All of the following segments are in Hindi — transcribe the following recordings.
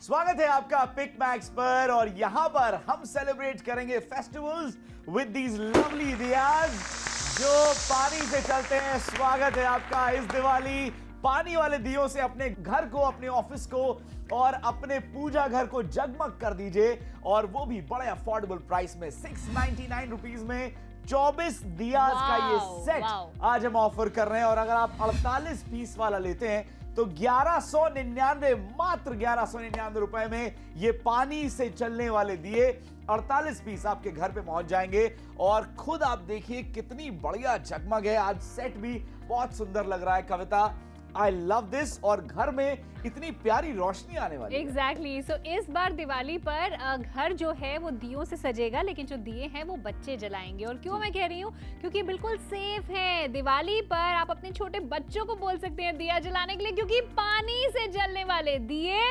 स्वागत है आपका पिक मैक्स पर और यहां पर हम सेलिब्रेट करेंगे festivals with these lovely Diya's जो पानी से चलते हैं। स्वागत है आपका इस दिवाली पानी वाले दियों से अपने घर को, अपने ऑफिस को और अपने पूजा घर को जगमग कर दीजिए, और वो भी बड़े अफोर्डेबल प्राइस में 699 रुपीस में 24 दियाज का ये सेट आज हम ऑफर कर रहे हैं। और अगर आप 48 पीस वाला लेते हैं तो 1199, मात्र 1199 रुपए में ये पानी से चलने वाले दिए 48 पीस आपके घर पे पहुंच जाएंगे। और खुद आप देखिए कितनी बढ़िया जगमग है, आज सेट भी बहुत सुंदर लग रहा है। कविता, आई लव दिस, और घर में इतनी प्यारी रोशनी आने वाली है। एग्जैक्टली सो इस बार दिवाली पर घर जो है वो दियों से सजेगा, लेकिन जो दिए हैं वो बच्चे जलाएंगे। और क्यों मैं कह रही हूँ, क्योंकि बिल्कुल सेफ है। दिवाली पर आप अपने छोटे बच्चों को बोल सकते हैं दिया जलाने के लिए, क्योंकि पानी से जलने वाले दिए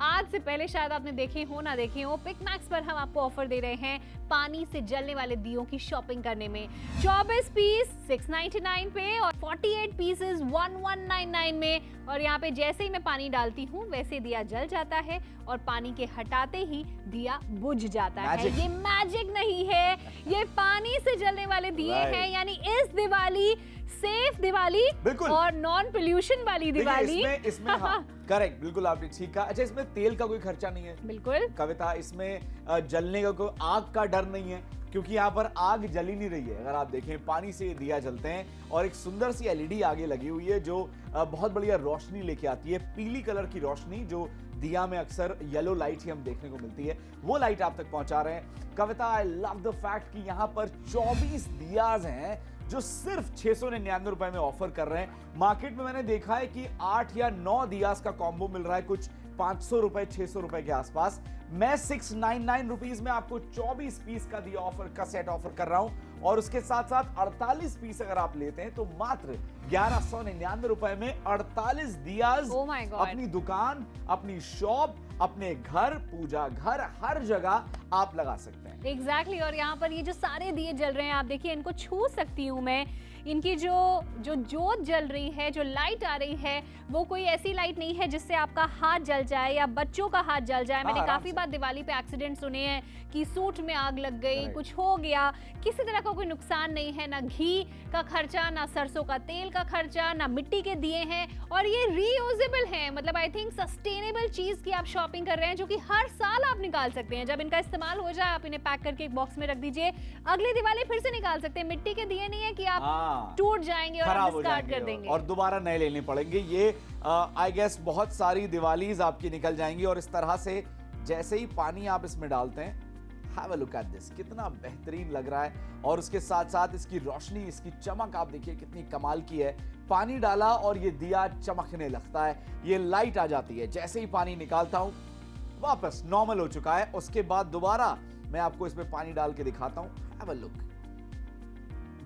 आज से पहले शायद आपने देखे हो ना देखे हो, पिक मैक्स पर हम आपको ऑफर दे रहे हैं पानी से जलने वाले दियों की शॉपिंग करने में। 24 पीस 699 पे और 48 पीसेस 1199 में। और यहाँ पे जैसे ही मैं पानी डालती हूँ वैसे दिया जल जाता है और पानी के हटाते ही दिया बुझ जाता है। ये मैजिक नहीं है, ये पानी से जलने वाले दिए हैं। यानी इस दिवाली सेफ दिवाली और नॉन पोल्यूशन वाली दिवाली। इसमें हाँ, करेक्ट, बिल्कुल आपने ठीक कहा। अच्छा, इसमें तेल का कोई खर्चा नहीं है। बिल्कुल कविता, इसमें जलने का कोई आग का डर नहीं है, क्योंकि यहाँ पर आग जल ही नहीं रही है। अगर आप देखें पानी से दिया जलते हैं और एक सुंदर सी एलईडी आगे लगी हुई है जो बहुत बढ़िया रोशनी लेके आती है, पीली कलर की रोशनी जो दिया में अक्सर येलो लाइट ही हम देखने को मिलती है, वो लाइट आप तक पहुंचा रहे हैं। कविता, आई लव द फैक्ट कि यहाँ पर 24 दियाज हैं जो सिर्फ 699 रुपए में ऑफर कर रहे हैं। मार्केट में मैंने देखा है कि 8 या 9 दियाज का कॉम्बो मिल रहा है, कुछ 500 रुपए 600 रुपए के आसपास। मैं 699 रुपीस में आपको 24 पीस का दिया ऑफर का सेट ऑफर कर रहा हूं, और उसके साथ साथ 48 पीस अगर आप लेते हैं तो मात्र 1199 रुपए में 48 दियाज अपनी दुकान, अपनी शॉप, अपने घर, पूजा घर, हर जगह आप लगा सकते हैं। एग्जैक्टली और यहाँ पर ये जो सारे दिए जल रहे हैं आप देखिए, इनको छू सकती हूँ मैं। इनकी जो जोत जल रही है, जो लाइट आ रही है, वो कोई ऐसी लाइट नहीं है जिससे आपका हाथ जल जाए या बच्चों का हाथ जल जाए। मैंने काफी बार दिवाली पे एक्सीडेंट सुने हैं कि सूट में आग लग गई, कुछ हो गया। किसी तरह का कोई नुकसान नहीं है, ना घी का खर्चा, ना सरसों का तेल का खर्चा, ना मिट्टी के दिए हैं, और ये रीयूजेबल है। मतलब आई थिंक सस्टेनेबल चीज की आप शॉपिंग कर रहे हैं जो कि हर साल आप निकाल सकते हैं। जब इनका इस्तेमाल हो जाए आप इन्हें पैक करके एक बॉक्स में रख दीजिए, अगली दिवाली फिर से निकाल सकते हैं। मिट्टी के दिए नहीं है कि आप टूट जाएंगे और डिस्कार्ड कर देंगे और दोबारा नए लेने पड़ेंगे। ये आई गेस बहुत सारी दिवालीज आपकी निकल जाएंगी। और इस तरह से जैसे ही पानी आप इसमें डालते हैं, have a look at this, कितना बेहतरीन लग रहा है। और उसके साथ साथ इसकी रोशनी, इसकी चमक आप देखिए कितनी कमाल की है। पानी डाला और ये दिया चमकने लगता है, ये लाइट आ जाती है। जैसे ही पानी निकालता हूं वापस नॉर्मल हो चुका है। उसके बाद दोबारा मैं आपको इसमें पानी डाल के दिखाता हूं। Have a look,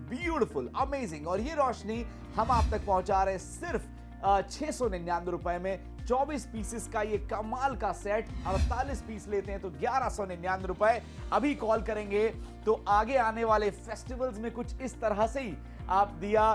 beautiful, amazing. और ये रोशनी हम आप तक पहुंचा रहे हैं सिर्फ 699 रुपए में। 24 पीसेस का ये कमाल का सेट, 48 पीस लेते हैं तो 1199 रुपए। अभी कॉल करेंगे तो आगे आने वाले फेस्टिवल्स में कुछ इस तरह से ही आप दिया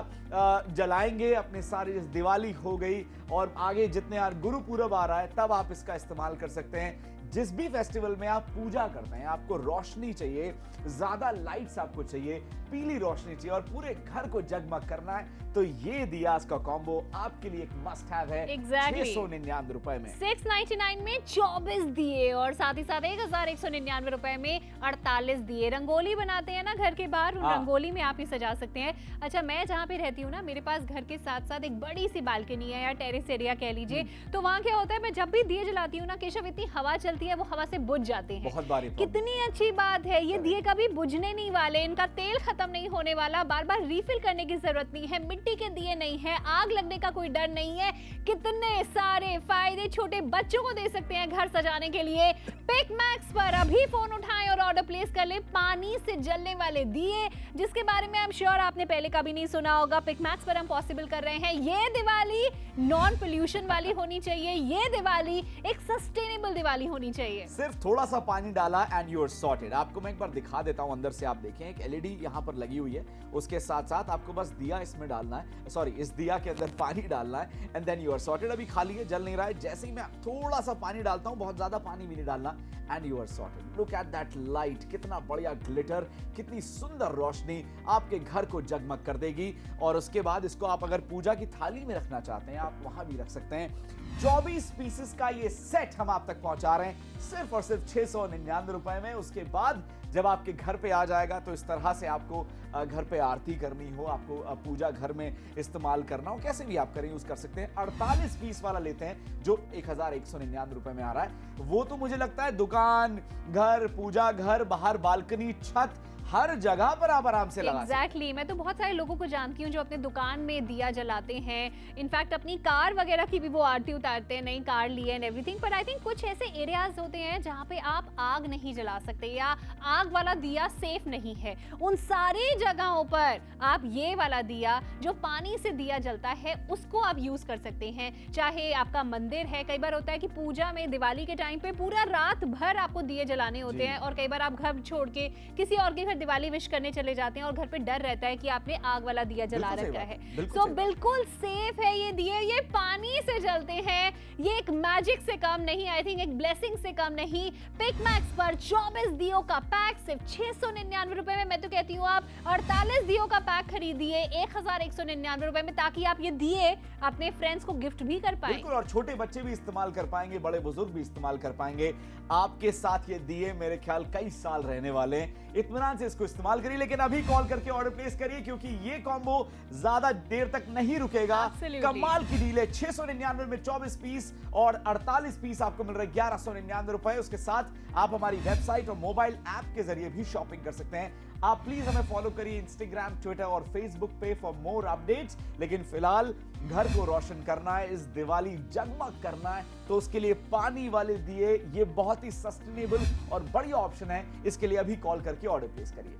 जलाएंगे अपने सारे। दिवाली हो गई और आगे जितने यार गुरुपूरब आ रहा है तब आप इसका इस्तेमाल कर सकते हैं। जिस भी फेस्टिवल में आप पूजा करते हैं, आपको रोशनी चाहिए, ज्यादा लाइट्स आपको चाहिए, पीली रोशनी चाहिए और पूरे घर को जगमग करना है, तो ये दियास का कॉम्बो आपके लिए एक मस्ट हैव है। 699 रुपए में 699 में 24 दिए और साथ ही साथ 1199 रुपए में 48 दिए। रंगोली बनाते हैं ना घर के बाहर, रंगोली में आप ही सजा सकते हैं। अच्छा, मैं जहाँ पे रहती हूँ ना, मेरे पास घर के साथ साथ एक बड़ी सी बालकनी है या टेरेस एरिया कह लीजिए। तो वहाँ क्या होता है, मैं जब भी दिए जलाती हूँ ना केशव, इतनी हवा चलती है, वो हवा से बुझ जाते हैं। बहुत बारी कितनी अच्छी बात है, ये दिए कभी बुझने नहीं वाले, इनका तेल खत्म नहीं होने वाला, बार बार रिफिल करने की जरूरत नहीं है, मिट्टी के दिए नहीं है, आग लगने का कोई डर नहीं है। कितने सारे फायदे छोटे बच्चों को दे सकते हैं घर सजाने के लिए। पिक मैक्स पर अभी फोन उठाएं और ऑर्डर प्लेस कर ले पानी से जलने वाले दिए, जिसके बारे में आई एम श्योर आपने पहले कभी नहीं सुना होगा। पिक मैक्स पर हम पॉसिबल कर रहे हैं। ये दिवाली नॉन पोल्यूशन वाली होनी चाहिए, ये दिवाली एक सस्टेनेबल दिवाली होनी होनी चाहिए। सिर्फ थोड़ा सा पानी डाला एंड यू आर सॉर्टेड। आपको मैं एक बार दिखा देता हूं, अंदर से आप देखें एक एलईडी यहां पर लगी हुई है, उसके साथ साथ आपको बस दिया इसमें डालना है, सॉरी इस दिया के अंदर पानी डालना है and then you are sorted. अभी खाली है, जल नहीं रहा है, जैसे ही मैं थोड़ा सा पानी डालता हूं, बहुत ज्यादा पानी भी नहीं डालना, and you are sorted. Look at that light, कितना बढ़िया ग्लिटर, कितनी सुंदर रोशनी आपके घर को जगमग कर देगी। और उसके बाद इसको आप अगर पूजा की थाली में रखना चाहते हैं, आप वहां भी रख सकते हैं। 24 पीसेस का ये सेट हम आप तक पहुंचा रहे हैं सिर्फ और सिर्फ 699 रुपए में। उसके बाद जब आपके घर पे आ जाएगा तो इस तरह से आपको घर पे आरती करनी हो, आपको पूजा घर में इस्तेमाल करना हो, कैसे भी आप करें यूज कर सकते हैं। 48 पीस वाला लेते हैं जो 1199 रुपए में आ रहा है। वो तो मुझे लगता है दुकान, घर, पूजा घर, बाहर बालकनी, छत, हर जगह पर आप आराम से लगा सकते हैं। एग्जैक्टली, मैं तो बहुत सारे लोगों को जानती हूँ जो अपने दुकान में दिया जलाते हैं, इनफैक्ट अपनी कार वगैरह की भी वो आरती उतारते हैं, नई कार ली है एंड एवरीथिंग। पर आई थिंक कुछ ऐसे एरियाज होते हैं जहाँ पे आप आग नहीं जला सकते या आग वाला दिया सेफ नहीं है। उन सारी जगहों पर आप ये वाला दिया जो पानी से दिया जलता है उसको आप यूज कर सकते हैं। चाहे आपका मंदिर है, कई बार होता है कि पूजा में दिवाली के टाइम पे पूरा रात भर आपको दिए जलाने होते हैं और कई बार आप घर छोड़ के किसी और के घर दिवाली विश करने चले जाते हैं और घर पे डर रहता है कि आपने आग वाला दिया जला रखा है। तो बिल्कुल सेफ है ये दिए, ये पानी से जलते हैं, ये एक मैजिक से कम नहीं, आई थिंक एक ब्लेसिंग से कम नहीं। पिक मैक्स पर 24 दियों का पैक सिर्फ 699 रुपए में। मैं तो कहती हूँ आप 48 दियों का पैक खरीदिए 1199 रुपए में, ताकि आप ये दिए अपने फ्रेंड्स को गिफ्ट भी कर पाएं। बिल्कुल, और छोटे बच्चे भी इस्तेमाल कर पाएंगे, बड़े बुजुर्ग भी इस्तेमाल कर पाएंगे। आपके साथ ये दिए मेरे ख्याल कई साल रहने वाले हैं, इत्मीनान से इसको इस्तेमाल करिए। लेकिन अभी कॉल करके ऑर्डर प्लेस करिए क्योंकि ये कॉम्बो ज्यादा देर तक नहीं रुकेगा। Absolutely. कमाल की डील है, 699 में 24 पीस और 48 पीस आपको मिल रहा है 1199 रुपए। उसके साथ आप हमारी वेबसाइट और मोबाइल ऐप के जरिए भी शॉपिंग कर सकते हैं। आप प्लीज हमें फॉलो करिए इंस्टाग्राम, ट्विटर और फेसबुक पे फॉर मोर अपडेट्स। लेकिन फिलहाल घर को रोशन करना है, इस दिवाली जगमग करना है, तो उसके लिए पानी वाले दिए ये बहुत ही सस्टेनेबल और बढ़िया ऑप्शन है। इसके लिए अभी कॉल करके ऑर्डर प्लेस करिए।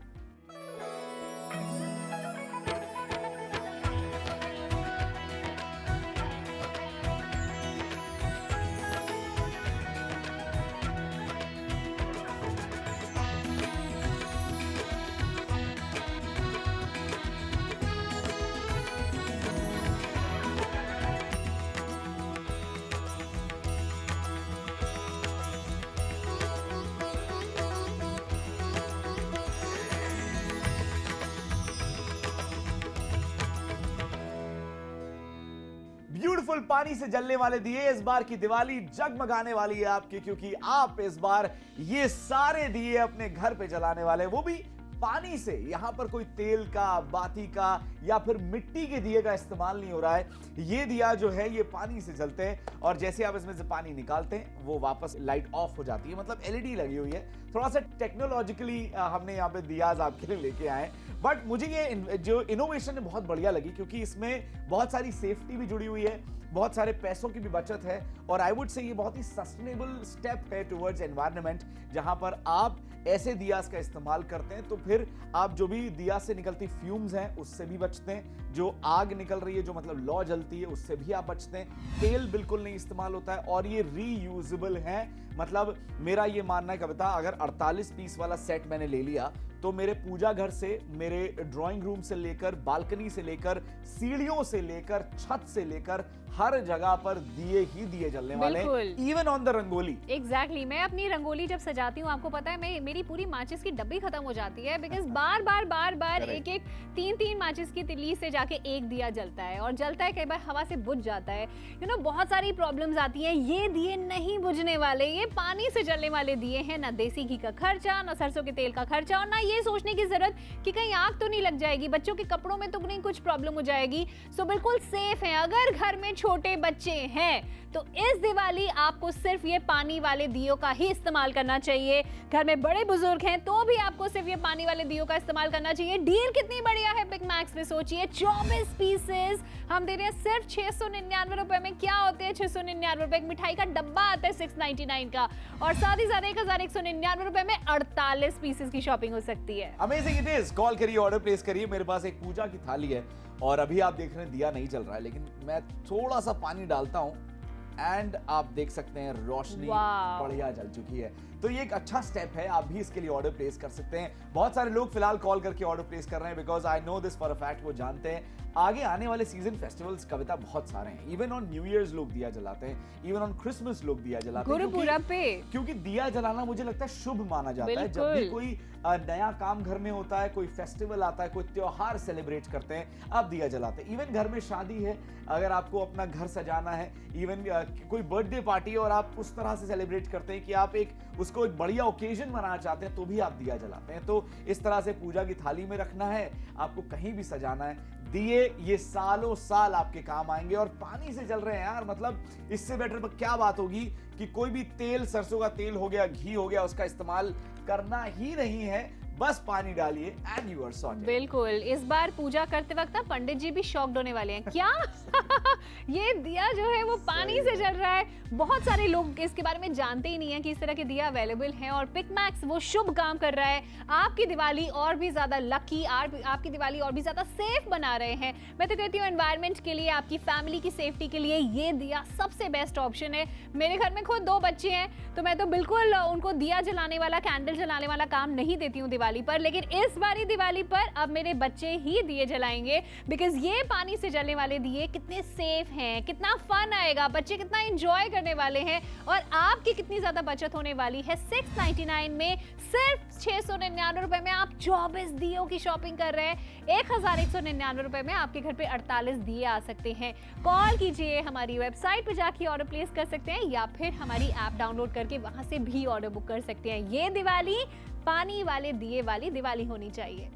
ब्यूटीफुल पानी से जलने वाले दिए, इस बार की दिवाली जगमगाने वाली है आपकी, क्योंकि आप इस बार ये सारे दिए अपने घर पे जलाने वाले, वो भी पानी से। यहां पर कोई तेल का, बाती का या फिर मिट्टी के दिए का इस्तेमाल नहीं हो रहा है। ये दिया जो है ये पानी से जलते हैं और जैसे आप इसमें से पानी निकालते हैं वो वापस लाइट ऑफ हो जाती है। मतलब एलईडी लगी हुई है। थोड़ा सा टेक्नोलॉजिकली हमने यहाँ पे दियाज आपके लिए लेके आए, बट मुझे ये जो इनोवेशन है बहुत बढ़िया लगी क्योंकि इसमें बहुत सारी सेफ्टी भी जुड़ी हुई है, बहुत सारे पैसों की भी बचत है और आई वुड से ये बहुत ही सस्टेनेबल स्टेप है टुवर्ड्स एनवायरनमेंट। जहां पर आप ऐसे दियास का इस्तेमाल करते हैं तो फिर आप जो भी दिया से निकलती फ्यूम्स हैं उससे भी बचते हैं, जो आग निकल रही है, जो मतलब लौ जलती है, उससे भी आप बचते हैं। तेल बिल्कुल नहीं इस्तेमाल होता है और ये रीयूजेबल है। मतलब मेरा ये मानना है कविता, अगर 48 पीस वाला सेट मैंने ले लिया तो मेरे पूजा घर से, मेरे ड्राइंग रूम से लेकर, बालकनी से लेकर, सीढ़ियों से लेकर, छत से लेकर हर जगह पर दिए ही दिए जलने वाले, even on the rangoli. Exactly, मैं अपनी रंगोली जब सजाती हूँ आपको पता है मेरी पूरी माचिस की डब्बी खत्म हो जाती है बिकॉज बार बार एक तीन माचिस की तिल्ली से जाके एक दिया जलता है और जलता है, कई बार हवा से बुझ जाता है। बहुत सारी प्रॉब्लम्स आती हैं। ये दिए नहीं बुझने वाले, ये पानी से जलने वाले दिए हैं। ना देसी घी का खर्चा, ना सरसों के तेल का खर्चा और ना ये सोचने की जरूरत कि कहीं आग तो नहीं लग जाएगी, बच्चों के कपड़ों में तो नहीं कुछ प्रॉब्लम हो जाएगी। सो बिल्कुल सेफ है। अगर घर में छोटे बच्चे हैं तो इस दिवाली आपको सिर्फ ये पानी वाले दियों का ही इस्तेमाल करना चाहिए। घर में बड़े बुजुर्ग हैं तो भी आपको सिर्फ ये पानी वाले दियों का इस्तेमाल करना चाहिए। डील कितनी बढ़िया है बिग मैक्स में, सोचिए 24 पीसेस हम दे रहे हैं सिर्फ 699 रुपए में। क्या होते हैं 699 रुपए? एक मिठाई का डब्बा आता है 699 का और साथ ही साथ 1199 रुपए में 48 पीसेस की शॉपिंग हो सकती है। Amazing it is. कॉल करिए, ऑर्डर प्लेस करिए। मेरे पास एक पूजा की थाली है और अभी आप देख रहे हैं दिया नहीं जल रहा है, लेकिन मैं थोड़ा सा पानी डालता हूं एंड आप देख सकते हैं रोशनी वाह। बढ़िया जल चुकी है। तो ये एक अच्छा स्टेप है, आप भी इसके लिए ऑर्डर प्लेस कर सकते हैं। बहुत सारे लोग फिलहाल कॉल करके ऑर्डर प्लेस कर रहे हैं because I know this for a fact, वो जानते हैं आगे आने वाले सीजन फेस्टिवल्स कविता बहुत सारे हैं। इवन ऑन न्यू ईयर्स लोग दिया जलाते हैं, इवन ऑन क्रिसमस लोग दिया जलाते हैं, गुरुपुरब पे। क्योंकि दिया जलाना मुझे लगता है शुभ माना जाता है। जब भी कोई नया काम घर में होता है, कोई फेस्टिवल आता है, कोई त्योहार सेलिब्रेट करते हैं, आप दिया जलाते हैं। इवन घर में शादी है, अगर आपको अपना घर सजाना है, इवन कोई बर्थडे पार्टी और आप उस तरह से सेलिब्रेट करते हैं कि आप उसको एक बढ़िया ओकेजन मनाना चाहते हैं, तो भी आप दिया जलाते हैं। तो इस तरह से पूजा की थाली में रखना है, आपको कहीं भी सजाना है, दिए ये सालों साल आपके काम आएंगे। और पानी से जल रहे हैं यार, मतलब इससे बेटर क्या बात होगी कि कोई भी तेल, सरसों का तेल हो गया, घी हो गया, उसका इस्तेमाल करना ही नहीं है, बस पानी डालिए एंड यू आर सॉर्टेड। बिल्कुल, इस बार पूजा करते वक्त ना पंडित जी भी शॉक्ड होने वाले हैं। क्या ये दिया जो है वो पानी से जल रहा है। बहुत सारे लोग इसके बारे में जानते ही नहीं है कि इस तरह के दिया अवेलेबल हैं और पिकमैक्स वो शुभ काम कर रहा है, आपकी दिवाली और भी ज्यादा लकी, आपकी दिवाली और भी ज्यादा सेफ बना रहे हैं। मैं तो कहती हूँ एनवायरनमेंट के लिए, आपकी फैमिली की सेफ्टी के लिए ये दिया सबसे बेस्ट ऑप्शन है। मेरे घर में खुद 2 बच्चे हैं, तो मैं तो बिल्कुल उनको दिया जलाने वाला, कैंडल जलाने वाला काम नहीं देती हूँ दिवाली पर, लेकिन इस बारी दिवाली पर अब मेरे बच्चे ही दिए जलाएंगे बिकॉज ये पानी से जलने वाले दिए कितने सेफ हैं, कितना फन आएगा, बच्चे कितना एंजॉय करने वाले हैं और आपकी कितनी ज्यादा बचत होने वाली है। 699 में सिर्फ 699 रुपए में आप 24 दियों की शॉपिंग कर रहे हैं। 1199 रुपए में आपके घर पे 48 दिए आ सकते हैं। कॉल कीजिए, हमारी वेबसाइट पे जाके ऑर्डर प्लेस कर सकते हैं या फिर हमारी ऐप डाउनलोड करके वहां से भी ऑर्डर बुक कर सकते हैं। ये दिवाली पानी वाले दिए वाली दिवाली होनी चाहिए।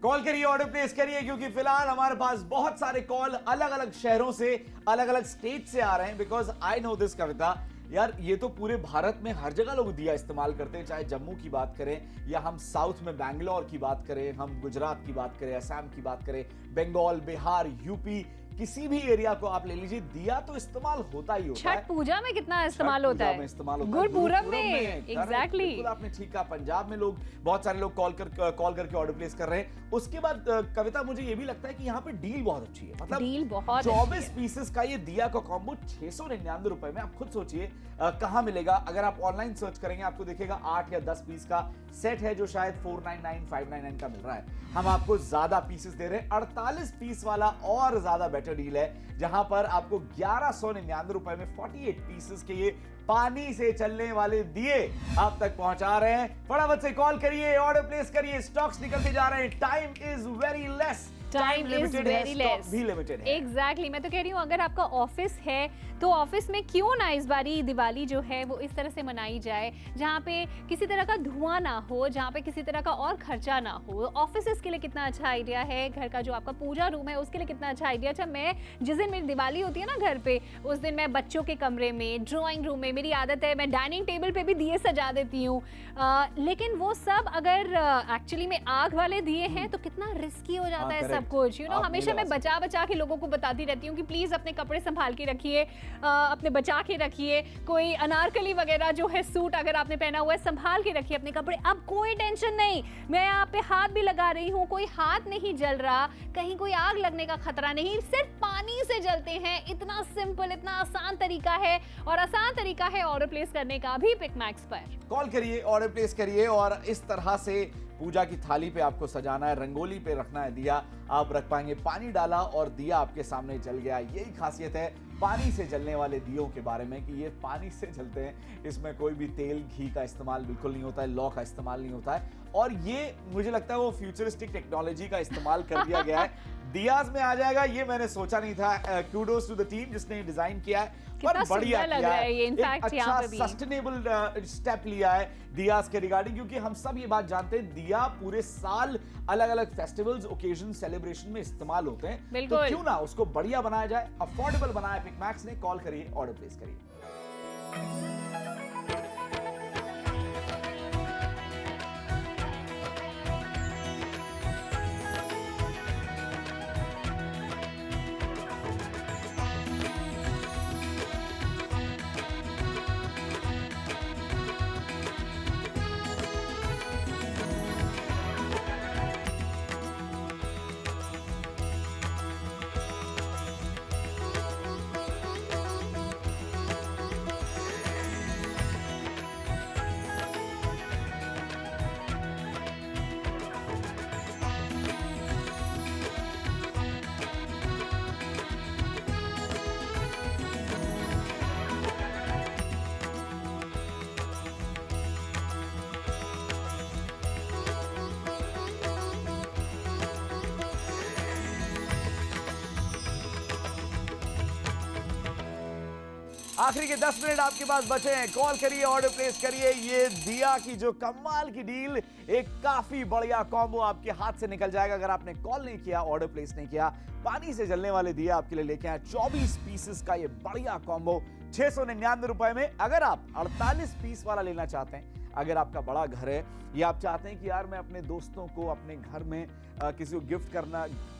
कॉल करिए, ऑर्डर प्लेस करिए, क्योंकि फिलहाल हमारे पास बहुत सारे कॉल अलग अलग शहरों से, अलग अलग स्टेट से आ रहे हैं। बिकॉज आई नो दिस कविता, यार ये तो पूरे भारत में हर जगह लोग दिया इस्तेमाल करते हैं, चाहे जम्मू की बात करें या हम साउथ में बैंगलोर की बात करें, हम गुजरात की बात करें, असम की बात करें, बंगाल, बिहार, यूपी, किसी भी एरिया को आप ले लीजिए, दिया तो इस्तेमाल होता ही होता है। छठ पूजा में कितना इस्तेमाल होता है, गुरपुरब में, एग्जैक्टली। बिल्कुल आपने ठीक कहा, पंजाब में लोग, बहुत सारे लोग कॉल करके ऑर्डर प्लेस कर रहे हैं। उसके बाद कविता, मुझे ये भी लगता है कि यहाँ पे डील बहुत अच्छी है, मतलब डील बहुत 24 पीसेस का ये दिया का कॉम्बो 699 रुपए में। आप खुद सोचिए कहां मिलेगा। अगर आप ऑनलाइन सर्च करेंगे आपको दिखेगा 8 या 10 पीस का सेट है जो शायद 499 599 का मिल रहा है। हम आपको ज्यादा पीसेस दे रहे हैं, 48 पीस वाला और ज्यादा बेटर डील है, जहां पर आपको 1199 रुपए में 48 पीसेस के ये पानी से चलने वाले दिए आप तक पहुंचा रहे हैं। फटाफट से कॉल करिए, ऑर्डर प्लेस करिए, स्टॉक्स निकलते जा रहे हैं, time is very less, time is very less, भी लिमिटेड है। एग्जैक्टली, मैं तो कह रही हूँ अगर आपका ऑफिस है तो ऑफिस में क्यों ना इस बारी दिवाली जो है वो इस तरह से मनाई जाए जहाँ पे किसी तरह का धुआं ना हो, जहाँ पे किसी तरह का और खर्चा ना हो। ऑफिस के लिए कितना अच्छा आइडिया है, घर का जो आपका पूजा रूम है उसके लिए कितना अच्छा आइडिया। अच्छा, मैं जिस दिन मेरी दिवाली होती है ना घर पे, उस दिन मैं बच्चों के कमरे में, ड्राइंग रूम में, मेरी आदत है मैं डाइनिंग टेबल पे भी दिए सजा देती हूँ। लेकिन वो सब अगर एक्चुअली में आग वाले दिए हैं तो कितना रिस्की हो जाता है सब कुछ। यू नो, हमेशा मैं बचा के लोगों को बताती रहती हूँ कि प्लीज अपने कपड़े संभाल के रखिए, अपने बचा के रखिए। कोई अनारकली वगैरह जो है सूट अगर आपने पहना हुआ है, संभाल के रखिए अपने कपड़े। अब कोई टेंशन नहीं, मैं यहाँ पे हाथ भी लगा रही हूँ, कोई हाथ नहीं जल रहा, कहीं कोई आग लगने का खतरा नहीं, सिर्फ पानी से जलते हैं। इतना सिंपल, इतना आसान तरीका है, और आसान तरीका है ऑर्डर प्लेस करने का भी पिकमैक्स पर। कॉल करिए, ऑर्डर प्लेस करिए, और इस तरह से पूजा की थाली पे आपको सजाना है, रंगोली पे रखना है दिया, आप रख पाएंगे। पानी डाला और दिया आपके सामने जल गया। यही खासियत है पानी से जलने वाले दियों के बारे में कि ये पानी से जलते हैं, इसमें कोई भी तेल, घी का इस्तेमाल बिल्कुल नहीं होता है, लौ का इस्तेमाल नहीं होता है, और ये मुझे लगता है वो फ्यूचरिस्टिक टेक्नोलॉजी का इस्तेमाल कर दिया गया है। दियाज में आ जाएगा, ये मैंने सोचा नहीं था। कूडोस टू द टीम जिसने डिजाइन किया है, पर बढ़िया लग किया रहा है ये एक इनफैक्ट यहाँ अच्छा पे भी। सस्टेनेबल स्टेप लिया है दियाज के रिगार्डिंग, क्योंकि हम सब ये बात जानते हैं दिया पूरे साल अलग अलग फेस्टिवल्स, ओकेजन, सेलिब्रेशन में इस्तेमाल होते हैं। तो बिल्कुल। क्यों ना उसको बढ़िया बनाया जाए, अफोर्डेबल बनाया पिकमैक्स ने। कॉल करिए, ऑर्डर प्लेस करिए। आखिरी के 10 मिनट आपके पास बचे हैं। कॉल करिए, ऑर्डर प्लेस करिए। ये दिया की जो कमाल की डील, एक काफी बढ़िया कॉम्बो आपके हाथ से निकल जाएगा अगर आपने कॉल नहीं किया, ऑर्डर प्लेस नहीं किया। पानी से जलने वाले दिया आपके लिए लेके आए 24 पीसेस का ये बढ़िया कॉम्बो 699 रुपए में। अगर आप 48 पीस वाला लेना चाहते हैं, अगर आपका बड़ा घर है या आप चाहते हैं कि यार मैं अपने दोस्तों को अपने घर में किसी को गिफ्ट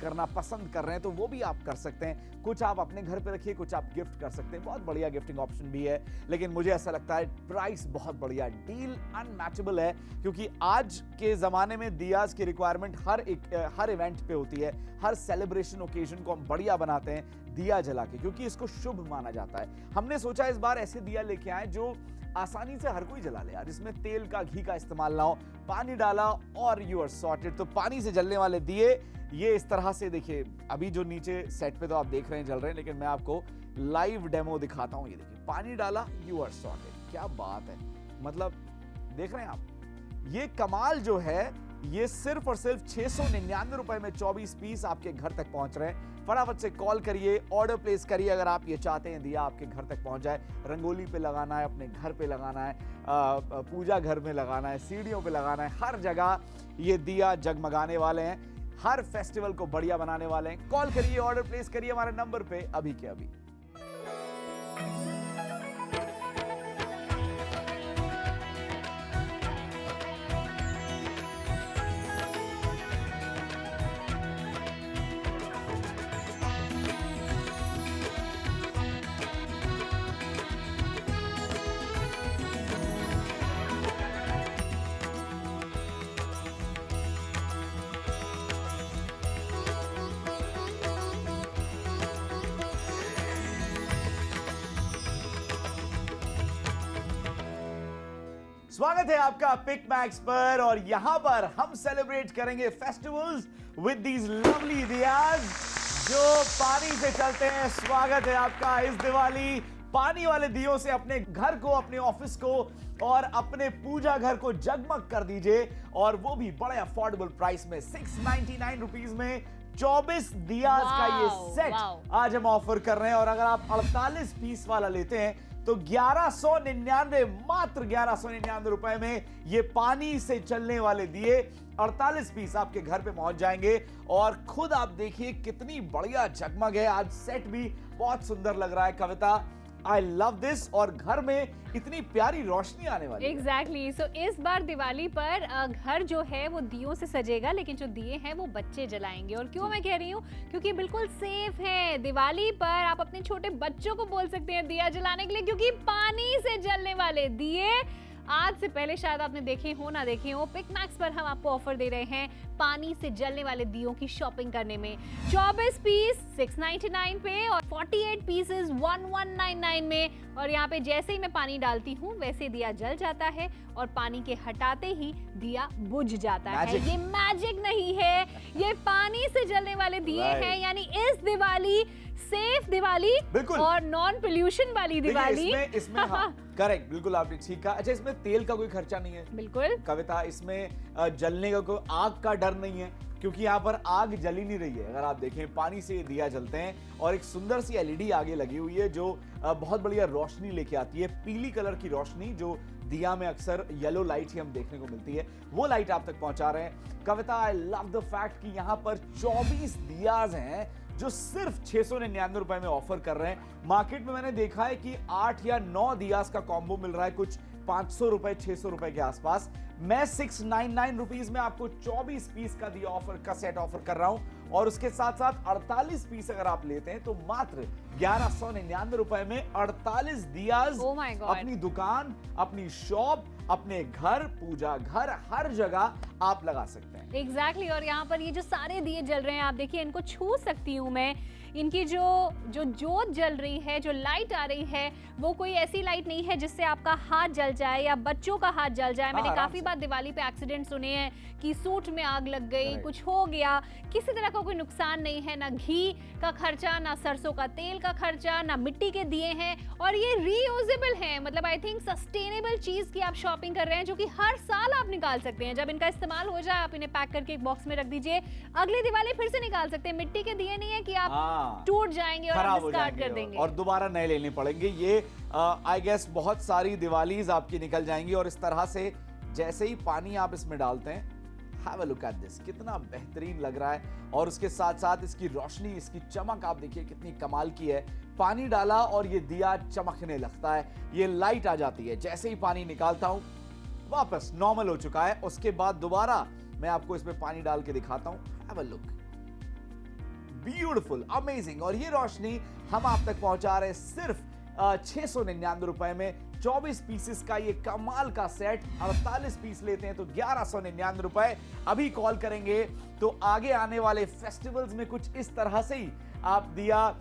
करना पसंद कर रहे हैं, तो वो भी आप कर सकते हैं। कुछ आप अपने घर पे रखिए, कुछ आप गिफ्ट कर सकते हैं। बहुत बढ़िया गिफ्टिंग ऑप्शन भी है, लेकिन मुझे ऐसा लगता है प्राइस बहुत बढ़िया, डील अनमैचेबल है, क्योंकि आज के जमाने में दियाज की रिक्वायरमेंट हर इवेंट पे होती है। हर सेलिब्रेशन ओकेजन को हम बढ़िया बनाते हैं दिया जला के, क्योंकि इसको शुभ माना जाता है। हमने सोचा इस बार ऐसे दिया लेके आए जो आसानी से हर कोई जला ले यार, जिसमें तेल का, घी का इस्तेमाल ना हो। पानी डाला और यू आर सॉर्टेड। तो पानी से जलने वाले दिए ये इस तरह से, देखिए अभी जो नीचे सेट पे तो आप देख रहे हैं जल रहे हैं, लेकिन मैं आपको लाइव डेमो दिखाता हूं। ये देखिए, पानी डाला, यू आर सॉर्टेड। क्या बात है, मतलब देख रहे हैं आप। ये कमाल जो है, ये सिर्फ और सिर्फ 699 रुपए में 24 पीस आपके घर तक पहुंच रहे हैं। फटाफट से कॉल करिए, ऑर्डर प्लेस करिए अगर आप ये चाहते हैं दिया आपके घर तक पहुंच जाए। रंगोली पे लगाना है, अपने घर पे लगाना है, पूजा घर में लगाना है, सीढ़ियों पे लगाना है, हर जगह ये दिया जगमगाने वाले हैं। हर फेस्टिवल को बढ़िया बनाने वाले हैं। कॉल करिए, ऑर्डर प्लेस करिए हमारे नंबर पे अभी के अभी। स्वागत है आपका पिक मैक्स पर, और यहां पर हम सेलिब्रेट करेंगे festivals with these lovely Diya's जो पानी से चलते हैं। स्वागत है आपका इस दिवाली पानी वाले दियों से। अपने घर को, अपने ऑफिस को और अपने पूजा घर को जगमग कर दीजिए, और वो भी बड़े अफोर्डेबल प्राइस में। 699 रुपीस में 24 दियाज का ये सेट आज हम ऑफर कर रहे हैं। और अगर आप 48 पीस वाला लेते हैं तो 1199, मात्र 1199 रुपए में ये पानी से चलने वाले दिए 48 पीस आपके घर पे पहुंच जाएंगे। और खुद आप देखिए कितनी बढ़िया जगमग है। आज सेट भी बहुत सुंदर लग रहा है। कविता, आई लव दिस। और घर में इतनी प्यारी रोशनी आने वाली है। एग्जैक्टली। सो इस बार दिवाली पर घर जो है वो दियों से सजेगा, लेकिन जो दिए हैं वो बच्चे जलाएंगे। और क्यों मैं कह रही हूँ, क्योंकि बिल्कुल सेफ है। दिवाली पर आप अपने छोटे बच्चों को बोल सकते हैं दिया जलाने के लिए, क्योंकि पानी से जलने वाले दिए आज से पहले शायद आपने देखे हो ना देखे हो, पिक मैक्स पर हम आपको ऑफर दे रहे हैं पानी से जलने वाले दियों की शॉपिंग करने में। 24 पीस 699 पे और 48 पीसेस 1199 में। और यहाँ पे जैसे ही मैं पानी डालती हूँ वैसे दिया जल जाता है, और पानी के हटाते ही दिया बुझ जाता है। ये मैजिक नहीं है, ये पानी से जलने वाले दिए हैं। यानी इस दिवाली सेफ दिवाली बिल्कुल। और नॉन पोल्यूशन वाली दिवाली। इसमें हाँ, करेक्ट, बिल्कुल आपने ठीक कहा। अच्छा, इसमें तेल का कोई खर्चा नहीं है। बिल्कुल कविता, इसमें जलने का कोई आग का डर नहीं है, क्योंकि यहाँ पर आग जल ही नहीं रही है। अगर आप देखें, पानी से दिया जलते हैं और एक सुंदर सी एलईडी आगे लगी हुई है जो बहुत बढ़िया रोशनी लेके आती है, पीली कलर की रोशनी जो दिया में अक्सर येलो लाइट ही हम देखने को मिलती है, वो लाइट आप तक पहुंचा रहे हैं। कविता, आई लव द फैक्ट कि यहाँ पर 24 दियाज हैं जो सिर्फ 699 रुपए में ऑफर कर रहे हैं। मार्केट में मैंने देखा है कि 8 या 9 दियाज का कॉम्बो मिल रहा है, कुछ 500 रुपए 600 रुपए के आसपास। मैं 699 रुपीज में आपको 24 पीस का दिया ऑफर का सेट ऑफर कर रहा हूं, और उसके साथ साथ 48 पीस अगर आप लेते हैं तो मात्र 1199 रुपए में 48 दियाज Oh my God. अपनी दुकान, अपनी शॉप, अपने घर, पूजा घर, हर जगह आप लगा सकते हैं। एग्जैक्टली और यहाँ पर ये जो सारे दिए जल रहे हैं, आप देखिए, इनको छू सकती हूँ मैं। इनकी जो जोत जल रही है, जो लाइट आ रही है, वो कोई ऐसी लाइट नहीं है जिससे आपका हाथ जल जाए या बच्चों का हाथ जल जाए। मैंने काफी बार दिवाली पे एक्सीडेंट सुने हैं कि सूट में आग लग गई, कुछ हो गया। किसी तरह का कोई नुकसान नहीं है, ना घी का खर्चा, ना सरसों का तेल का खर्चा, ना मिट्टी के दिए हैं, और ये रीयूजेबल है। मतलब आई थिंक सस्टेनेबल चीज की आप शॉपिंग कर रहे हैं जो कि हर साल आप निकाल सकते हैं। जब इनका इस्तेमाल हो जाए, आप इन्हें पैक करके एक बॉक्स में रख दीजिए, अगली दिवाली फिर से निकाल सकते हैं। मिट्टी के दिए नहीं है कि आप टूट जाएंगे और आप डिस्कार्ड कर देंगे और दोबारा नए लेने पड़ेंगे। ये आई गेस बहुत सारी दिवालीज आपकी निकल जाएंगी। और इस तरह से जैसे ही पानी आप इसमें डालते हैं, have a look at this, कितना बेहतरीन लग रहा है। और उसके साथ साथ इसकी रोशनी, इसकी चमक आप देखिए कितनी कमाल की है। पानी डाला और ये दिया चमकने लगता है, ये लाइट आ जाती है। जैसे ही पानी निकालता हूं, वापस नॉर्मल हो चुका है। उसके बाद दोबारा मैं आपको इसमें पानी डाल के दिखाता हूं। Have a look, beautiful, amazing. और ये रोशनी हम आप तक पहुंचा रहे हैं सिर्फ 699 रुपए में। 24 पीसेस का ये कमाल का सेट, 48 पीस लेते हैं तो 1199 रुपए। अभी कॉल करेंगे तो आगे आने वाले फेस्टिवल्स में कुछ इस तरह से ही आप दिया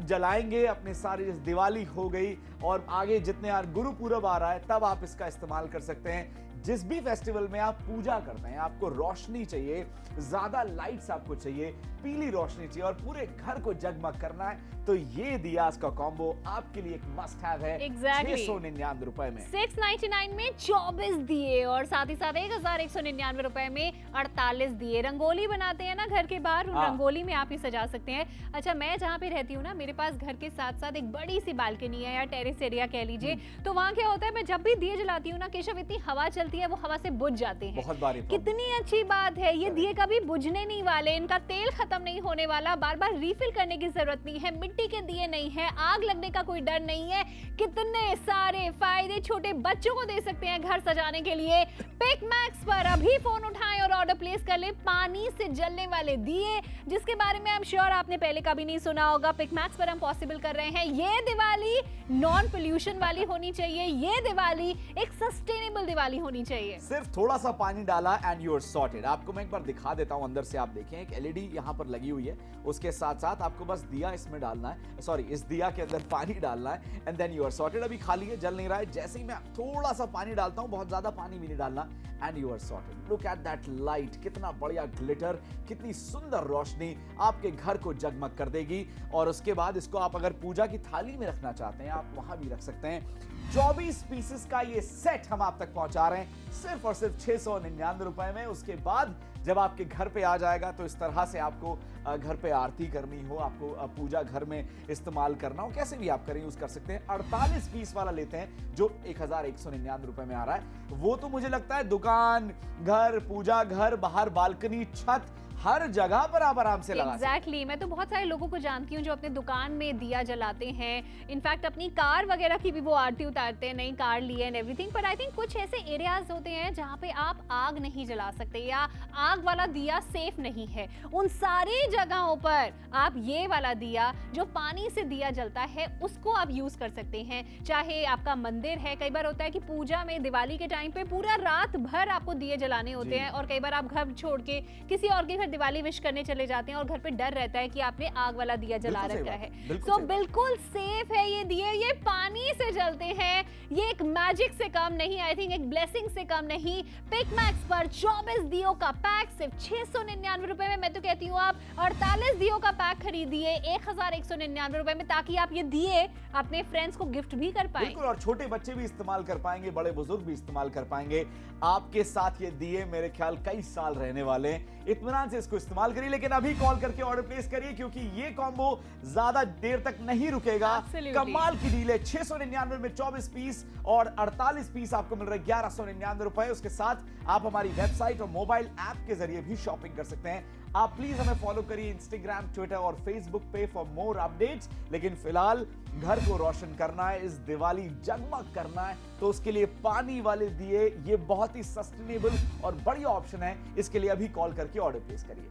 जलाएंगे अपने सारे। दिवाली हो गई और आगे जितने यार गुरु पूरब आ रहा है, तब आप इसका इस्तेमाल कर सकते हैं। जिस भी फेस्टिवल में आप पूजा करते हैं, आपको रोशनी चाहिए, ज्यादा लाइट्स आपको चाहिए, पीली रोशनी चाहिए और पूरे घर को जगमग करना है, तो ये दियास का कॉम्बो आपके लिए एक मस्ट हैव है। Exactly. 699 रुपए में 699 में 24 दिए और साथ ही साथ 1199 रुपए में 48 दिए। रंगोली बनाते हैं ना घर के बाहर, उन रंगोली में आप ही सजा सकते हैं। अच्छा, मैं जहाँ पे रहती हूँ ना, मेरे पास घर के साथ साथ एक बड़ी सी बालकनी है या टेरेस एरिया कह लीजिए। तो वहाँ क्या होता है, मैं जब भी दिए जलाती हूँ ना केशव, इतनी हवा चलती है, वो हवा से बुझ जाते हैं। बहुत बार कितनी अच्छी बात है, ये दिए कभी बुझने नहीं वाले, इनका तेल खत्म नहीं होने वाला, बार बार रिफिल करने की जरूरत नहीं है, मिट्टी के दिए नहीं है, आग लगने का कोई डर नहीं है। कितने सारे फायदे छोटे बच्चों को दे सकते हैं घर सजाने के लिए। पिक मैक्स पर अभी फोन उठाएं और ऑर्डर प्लेस कर लें पानी से जलने वाले दिए, जिसके बारे में आई एम श्योर आपने पहले कभी नहीं सुना होगा। पिक मैक्स पर हम पॉसिबल कर रहे हैं। ये दिवाली नॉन पोल्यूशन वाली होनी चाहिए, ये दिवाली एक सस्टेनेबल दिवाली होनी चाहिए। सिर्फ थोड़ा सा पानी डाला एंड यू आर सॉर्टेड। आपको मैं एक बार दिखा देता हूं, अंदर से आप देखें, एक एलईडी यहां पर लगी हुई है। उसके साथ साथ आपको बस दिया इसमें डालना है, सॉरी इस दिया के अंदर पानी डालना है and then you are sorted. अभी खाली है, जल नहीं रहा है। जैसे ही मैं थोड़ा सा पानी डालता हूं, बहुत ज्यादा पानी भी नहीं डालना, and you are sorted. Look at that light, कितना बढ़िया ग्लिटर, कितनी सुंदर रोशनी आपके घर को जगमग कर देगी। और उसके बाद इसको आप अगर पूजा की थाली में रखना चाहते हैं, आप वहां भी रख सकते हैं। 24 पीसेस का ये सेट हम आप तक पहुंचा रहे हैं सिर्फ और सिर्फ 699 रुपए में। उसके बाद जब आपके घर पे आ जाएगा तो इस तरह से आपको घर पे आरती करनी हो, आपको पूजा घर में इस्तेमाल करना हो, कैसे भी आप करें यूज कर सकते हैं। 48 पीस वाला लेते हैं जो 1199 रुपए में आ रहा है। वो तो मुझे लगता है दुकान, घर, पूजा घर, बाहर बालकनी, छत, हर जगह पर आप आराम से लगा सकते हैं। एग्जैक्टली, मैं तो बहुत सारे लोगों को जानती हूँ जो अपने दुकान में दिया जलाते हैं। इनफैक्ट अपनी कार वगैरह की भी वो आरती उतारते हैं, नई कार ली है एंड एवरीथिंग। पर आई थिंक कुछ ऐसे एरियाज होते हैं जहाँ पे आप आग नहीं जला सकते या आग वाला दिया सेफ नहीं है। उन सारी जगहों पर आप ये वाला दिया जो पानी से दिया जलता है उसको आप यूज कर सकते हैं। चाहे आपका मंदिर है, कई बार होता है कि पूजा में दिवाली के टाइम पे पूरा रात भर आपको दिए जलाने होते हैं और कई बार आप घर छोड़ के किसी और के घर फिर दिवाली विश करने चले जाते हैं और घर पे डर रहता है कि आपने आग वाला दिया जला बिल्कुल सही रखा बात है। है, बिल्कुल सो सही बात। बिल्कुल सेफ है ये दिए, ये पानी से जलते हैं, ये एक मैजिक से कम नहीं, आई थिंक एक ब्लेसिंग से कम नहीं। पिकमैक्स पर 24 दियों का पैक सिर्फ 699 रुपए में। मैं तो कहती हूँ आप 48 दियों का पैक खरीदिए 1199 रुपए में, ताकि आप ये दिए अपने फ्रेंड्स को गिफ्ट भी कर पाए। बिल्कुल, और छोटे बच्चे भी इस्तेमाल कर पाएंगे, बड़े बुजुर्ग भी इस्तेमाल कर पाएंगे। आपके साथ ये दिए मेरे ख्याल कई साल रहने वाले हैं। इत्मीनान से इसको इस्तेमाल करिए, लेकिन अभी कॉल करके ऑर्डर प्लेस करिए क्योंकि ये कॉम्बो ज्यादा देर तक नहीं रुकेगा। Absolutely. कमाल की डील है, 699 में 24 पीस और 48 पीस आपको मिल रहे 1199 रुपए। उसके साथ आप हमारी वेबसाइट और मोबाइल ऐप के जरिए भी शॉपिंग कर सकते हैं। आप प्लीज हमें फॉलो करिए इंस्टाग्राम, ट्विटर और फेसबुक पे फॉर मोर अपडेट्स। लेकिन फिलहाल घर को रोशन करना है, इस दिवाली जगमग करना है, तो उसके लिए पानी वाले दिए ये बहुत ही सस्टेनेबल और बढ़िया ऑप्शन है। इसके लिए अभी कॉल करके ऑर्डर प्लेस करिए।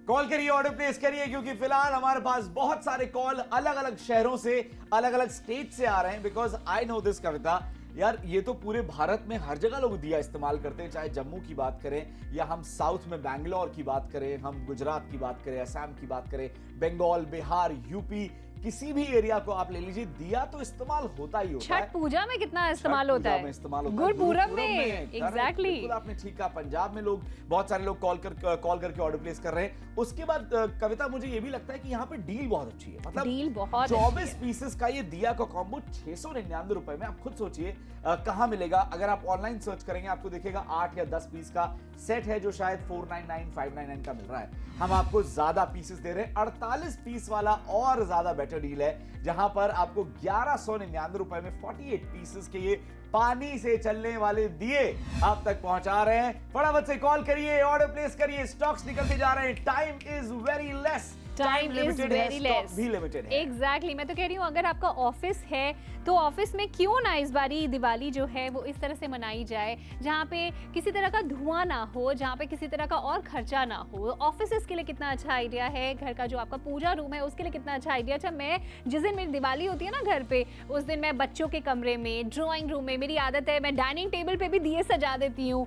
कॉल करिए, ऑर्डर प्लेस करिए, क्योंकि फिलहाल हमारे पास बहुत सारे कॉल अलग अलग शहरों से, अलग अलग स्टेट से आ रहे हैं। बिकॉज आई नो दिस कविता, यार ये तो पूरे भारत में हर जगह लोग दिया इस्तेमाल करते हैं, चाहे जम्मू की बात करें या हम साउथ में बैंगलोर की बात करें, हम गुजरात की बात करें, असम की बात करें, बंगाल, बिहार, यूपी, किसी भी एरिया को आप ले लीजिए, दिया तो इस्तेमाल होता ही होता है। छठ पूजा में कितना इस्तेमाल होता है, गुरपूरब में, एग्जैक्टली। बिल्कुल आपने ठीक कहा। पंजाब में लोग, बहुत सारे लोग कॉल करके ऑर्डर प्लेस कर रहे हैं। उसके बाद कविता, मुझे ये भी लगता है कि यहाँ पे डील बहुत अच्छी है। मतलब डील बहुत 24 पीसेस का ये दिया का कॉम्बो 699 रुपए में। आप खुद सोचिए कहां मिलेगा। अगर आप ऑनलाइन सर्च करेंगे आपको दिखेगा 8 या 10 पीस का सेट है, जो शायद 499 599 का मिल रहा है। हम आपको ज्यादा पीसेस दे रहे हैं, 48 पीस वाला और ज्यादा बेटर डील है, जहां पर आपको 1199 रुपए में 48 पीसेस के ये पानी से चलने वाले दिए आप तक पहुंचा रहे हैं। फटाफट से कॉल करिए, ऑर्डर प्लेस करिए, स्टॉक्स निकलते जा रहे हैं। Time is very less, time is very less, भी लिमिटेड है। एग्जैक्टली। मैं तो कह रही हूँ अगर आपका ऑफिस है तो ऑफिस में क्यों ना इस बारी दिवाली जो है वो इस तरह से मनाई जाए, जहाँ पे किसी तरह का धुआं ना हो, जहाँ पे किसी तरह का और खर्चा ना हो। ऑफिस के लिए कितना अच्छा आइडिया है, घर का जो आपका पूजा रूम है उसके लिए कितना अच्छा आइडिया। अच्छा, मैं जिस दिन मेरी दिवाली होती है ना घर पे, उस दिन मैं बच्चों के कमरे में, ड्राइंग रूम में, मेरी आदत है मैं डाइनिंग टेबल पे भी दिए सजा देती हूँ।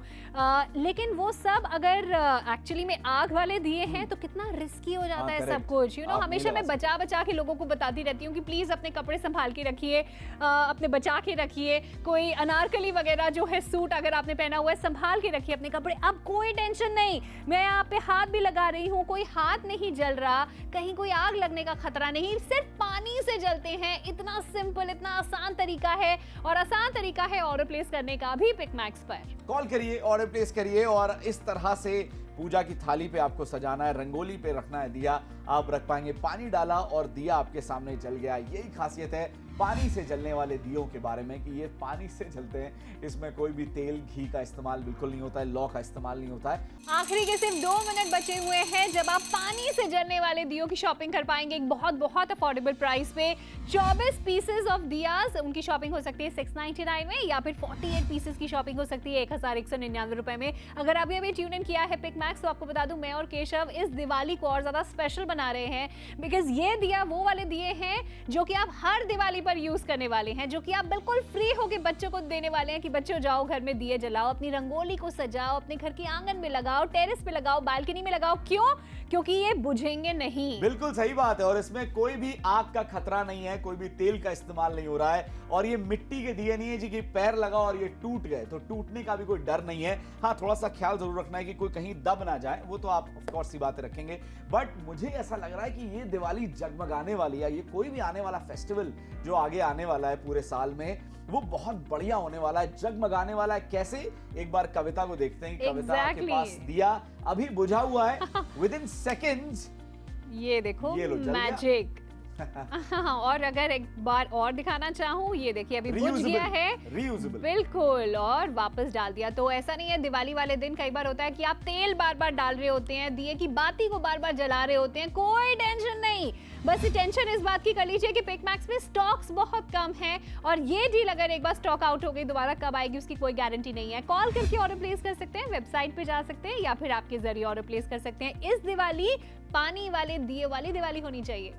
लेकिन वो सब अगर एक्चुअली में आग वाले दिए हैं तो कितना रिस्की हो जाता है सब कुछ। यू नो, हमेशा मैं बचा के लोगों को बताती रहती हूँ कि प्लीज अपने कपड़े संभाल के रखिए, अपने बचा के रखिए। कोई अनारकली वगैरह जो है सूट अगर आपने पहना हुआ है, संभाल के रखिए अपने कपड़े। अब कोई टेंशन नहीं, मैं यहाँ पे हाथ भी लगा रही हूँ, कोई हाथ नहीं जल रहा, कहीं कोई आग लगने का खतरा नहीं, सिर्फ पानी से जलते हैं। इतना सिंपल, इतना आसान तरीका है, और आसान तरीका है ऑर्डर प्लेस करने का भी पिकमैक्स पर। कॉल करिए, ऑर्डर प्लेस करिए, और इस तरह से पूजा की थाली पे आपको सजाना है, रंगोली पे रखना है दिया, आप रख पाएंगे। पानी डाला और दिया आपके सामने जल गया। यही खासियत है पानी से जलने वाले दियों के बारे में कि ये पानी से जलते हैं। इसमें कोई भी तेल, घी का इस्तेमाल बिल्कुल नहीं होता है, लौ का इस्तेमाल नहीं होता है। आखिरी के सिर्फ 2 मिनट बचे हुए हैं जब आप पानी से जलने वाले दियों की शॉपिंग कर पाएंगे एक बहुत अफोर्डेबल प्राइस पे। 24 पीसेस ऑफ दियाज, उनकी शॉपिंग हो सकती है 699 में, या फिर 48 पीसेस की शॉपिंग हो सकती है 1199 रुपए में। अगर अभी ट्यून इन किया है पिकमैक्स, तो आपको बता दूं मैं और केशव इस दिवाली को और ज्यादा स्पेशल बना रहे हैं, बिकॉज ये दिया वो वाले दिए हैं जो कि आप हर दिवाली पर यूज करने वाले हैं, जो कि आप बिल्कुल फ्री होके बच्चों को देने वाले हैं कि बच्चों जाओ घर में दिए जलाओ, अपनी रंगोली को सजाओ, अपने घर के आंगन में लगाओ, टेरेस पे लगाओ, बालकनी में लगाओ। क्यों? क्योंकि ये बुझेंगे नहीं। बिल्कुल सही बात है, और इसमें कोई भी आग का खतरा नहीं है, कोई भी तेल का इस्तेमाल नहीं हो रहा है, और ये मिट्टी के दिए नहीं है जी कि पैर लगाओ और ये टूट गए, तो टूटने का भी कोई डर नहीं है। हाँ, थोड़ा सा ख्याल जरूर रखना है कि कोई कहीं दब ना जाए, वो तो आप ऑफ कोर्स सी बातें रखेंगे, बट मुझे ऐसा लग रहा है कि ये दिवाली जगमगाने वाली है, ये कोई भी आने वाला फेस्टिवल जो आगे आने वाला है पूरे साल में, वो बहुत बढ़िया होने वाला है, जगमगाने वाला है। कैसे? एक बार कविता को देखते हैं। कविता के पास दिया अभी बुझा हुआ है, विद इन सेकेंड्स ये देखो, ये लो, जल गया। मैजिक। और अगर एक बार और दिखाना चाहूँ, ये देखिए अभी बुझ गया है, रीयूजेबल, बिल्कुल, और वापस डाल दिया। तो ऐसा नहीं है, दिवाली वाले दिन कई बार होता है कि आप तेल बार बार डाल रहे होते हैं, दिए की बाती को बार बार जला रहे होते हैं, कोई टेंशन नहीं। बस ये टेंशन इस बात की कर लीजिए कि पिकमैक्स में स्टॉक्स बहुत कम हैं, और ये डील अगर एक बार स्टॉक आउट हो गई, दोबारा कब आएगी उसकी कोई गारंटी नहीं है। कॉल करके ऑर्डर प्लेस कर सकते हैं, वेबसाइट पे जा सकते हैं, या फिर आपके जरिए ऑर्डर प्लेस कर सकते हैं। इस दिवाली पानी वाले दिए वाली दिवाली होनी चाहिए।